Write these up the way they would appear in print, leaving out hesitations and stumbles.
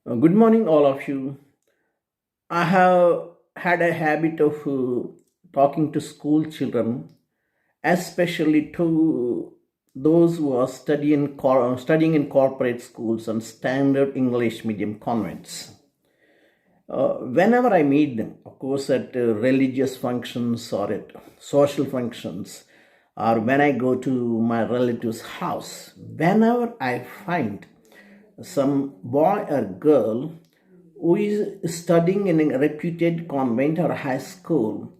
Good morning, all of you. I have had a habit of talking to school children, especially to those who are studying in corporate schools and standard English medium convents. Whenever I meet them, of course, at religious functions or at social functions, or when I go to my relative's house, whenever I find some boy or girl who is studying in a reputed convent or high school,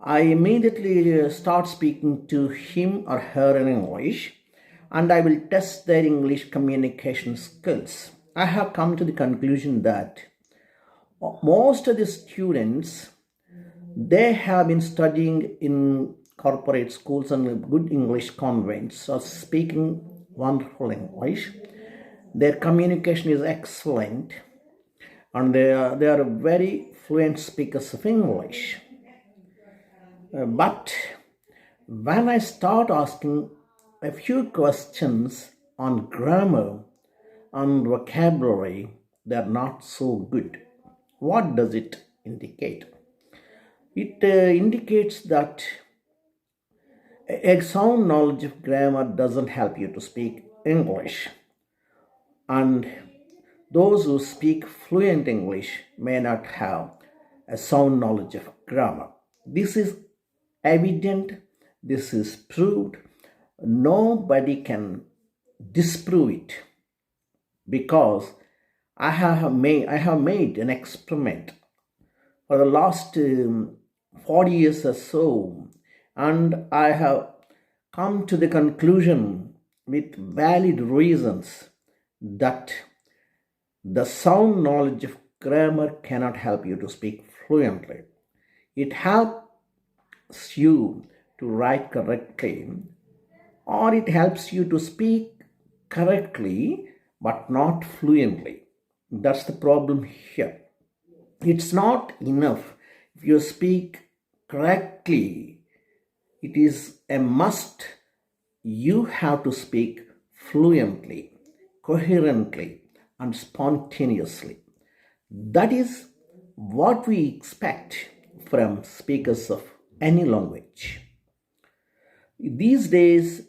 I immediately start speaking to him or her in English, and I will test their English communication skills. I have come to the conclusion that most of the students, they have been studying in corporate schools and good English convents or speaking wonderful English. Their communication is excellent, and they are very fluent speakers of English. But when I start asking a few questions on grammar and vocabulary, they're not so good. What does it indicate? It indicates that a sound knowledge of grammar doesn't help you to speak English, and those who speak fluent English may not have a sound knowledge of grammar. This is evident, this is proved. Nobody can disprove it because I have made an experiment for the last 40 years or so, and I have come to the conclusion with valid reasons that the sound knowledge of grammar cannot help you to speak fluently. It helps you to write correctly, or it helps you to speak correctly but not fluently. That's the problem here. It's not enough if you speak correctly, it is a must. You have to speak fluently, coherently, and spontaneously. That is what we expect from speakers of any language. These days,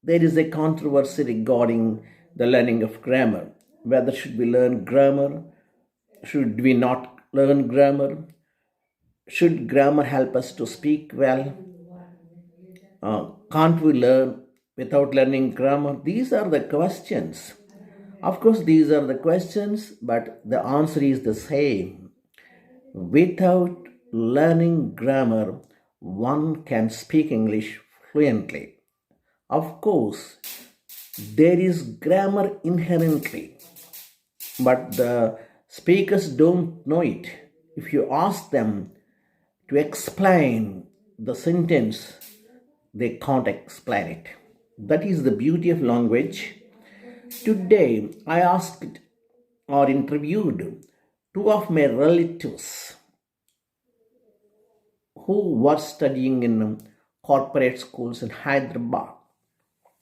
there is a controversy regarding the learning of grammar. Whether should we learn grammar? Should we not learn grammar? Should grammar help us to speak well? Can't we learn without learning grammar? These are the questions. Of course, these are the questions, but the answer is the same. Without learning grammar, one can speak English fluently. Of course, there is grammar inherently, but the speakers don't know it. If you ask them to explain the sentence, they can't explain it. That is the beauty of language. Today, I asked or interviewed two of my relatives who were studying in corporate schools in Hyderabad.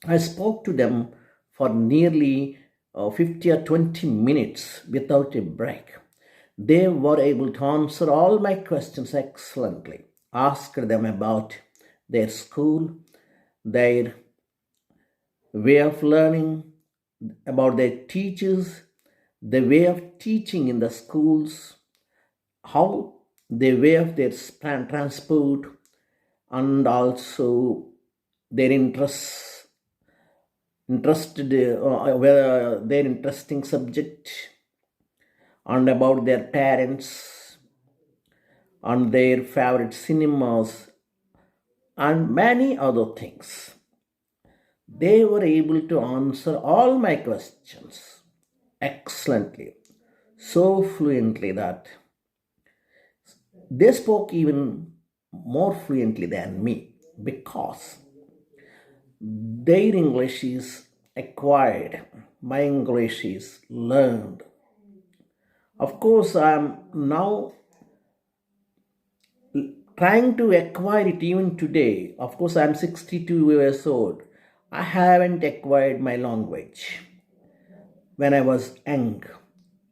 I spoke to them for nearly 50 or 20 minutes without a break. They were able to answer all my questions excellently. Asked them about their school, their way of learning, about their teachers, the way of teaching in the schools, how the way of their transport, and also their whether their interesting subject, and about their parents and their favorite cinemas and many other things. They were able to answer all my questions excellently, so fluently that they spoke even more fluently than me because their English is acquired, my English is learned. Of course, I'm now trying to acquire it even today. Of course, I'm 62 years old. I haven't acquired my language when I was young.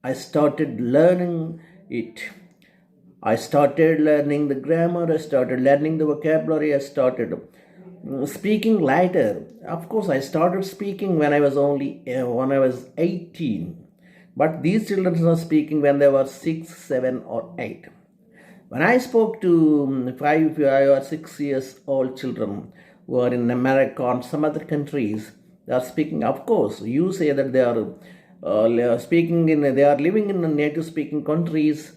I started learning it. I started learning the grammar, I started learning the vocabulary, I started speaking later. Of course, I started speaking when when I was 18. But these children are speaking when they were 6, 7, or 8. When I spoke to 5 or 6 years old children who are in America or some other countries, they are speaking. Of course, you say that they are living in native speaking countries,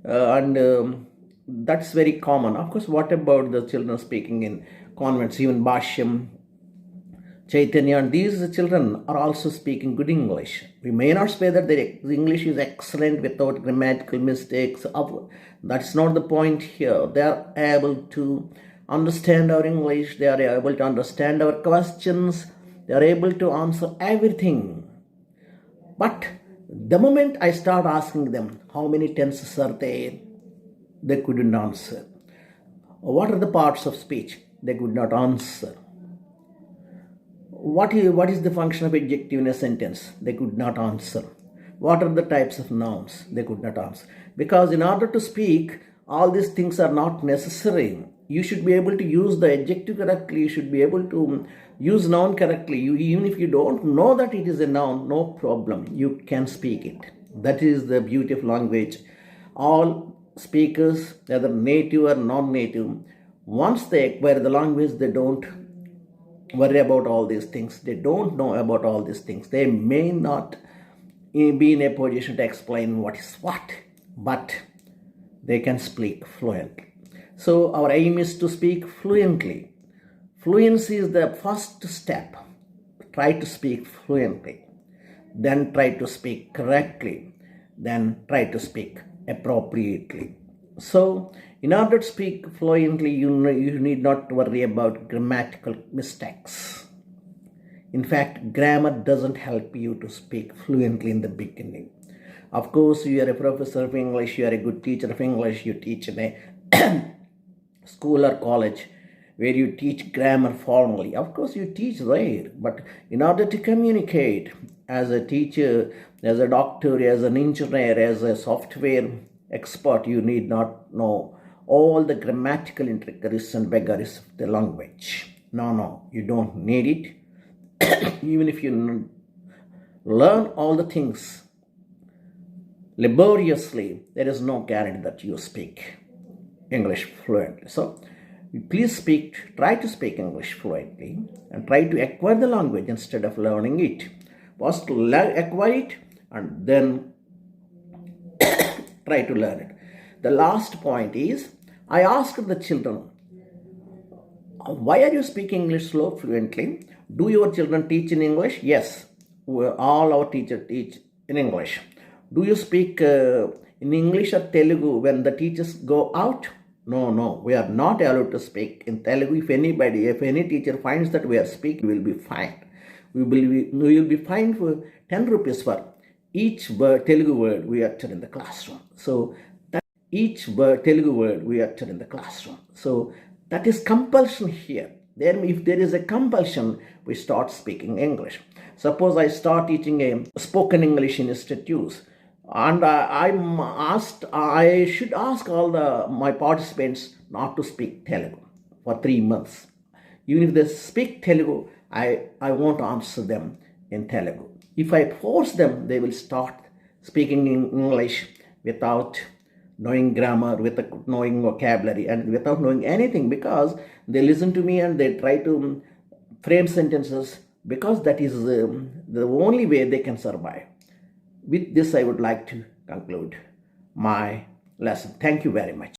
and that's very common. Of course, what about the children speaking in convents, even Bhashyam, Chaitanya, and these children are also speaking good English. We may not say that their English is excellent without grammatical mistakes. That's not the point here. They are able to understand our English, they are able to understand our questions, they are able to answer everything. But the moment I start asking them how many tenses are there, they couldn't answer. What are the parts of speech? They could not answer. What is the function of adjective in a sentence? They could not answer. What are the types of nouns? They could not answer. Because in order to speak, all these things are not necessary. You should be able to use the adjective correctly. You should be able to use noun correctly. Even if you don't know that it is a noun, no problem. You can speak it. That is the beauty of language. All speakers, whether native or non-native, once they acquire the language, they don't worry about all these things. They don't know about all these things. They may not be in a position to explain what is what, but they can speak fluently. So our aim is to speak fluently. Fluency is the first step. Try to speak fluently. Then try to speak correctly. Then try to speak appropriately. So, in order to speak fluently, you need not worry about grammatical mistakes. In fact, grammar doesn't help you to speak fluently in the beginning. Of course, you are a professor of English, you are a good teacher of English, you teach in a school or college where you teach grammar formally. Of course, you teach there, but in order to communicate as a teacher, as a doctor, as an engineer, as a software expert, you need not know all the grammatical intricacies and vagaries of the language. No, you don't need it. Even if you learn all the things laboriously, there is no guarantee that you speak English fluently. So please try to speak English fluently and try to acquire the language instead of learning it. First acquire it and then try to learn it. The last point is, I asked the children, why are you speaking English so fluently? Do your children teach in English? Yes, all our teachers teach in English. Do you speak in English or Telugu when the teachers go out? No, we are not allowed to speak in Telugu. If any teacher finds that we are speaking, we will be fined. We will be fined for 10 rupees for each Telugu word we utter in the classroom. So that is compulsion here. Then if there is a compulsion, we start speaking English. Suppose I start teaching a spoken English in institutes, and I should ask all my participants not to speak Telugu for 3 months. Even if they speak Telugu, I won't answer them in Telugu. If I force them, they will start speaking in English without knowing grammar, without knowing vocabulary, and without knowing anything, because they listen to me and they try to frame sentences, because that is the only way they can survive. With this, I would like to conclude my lesson. Thank you very much.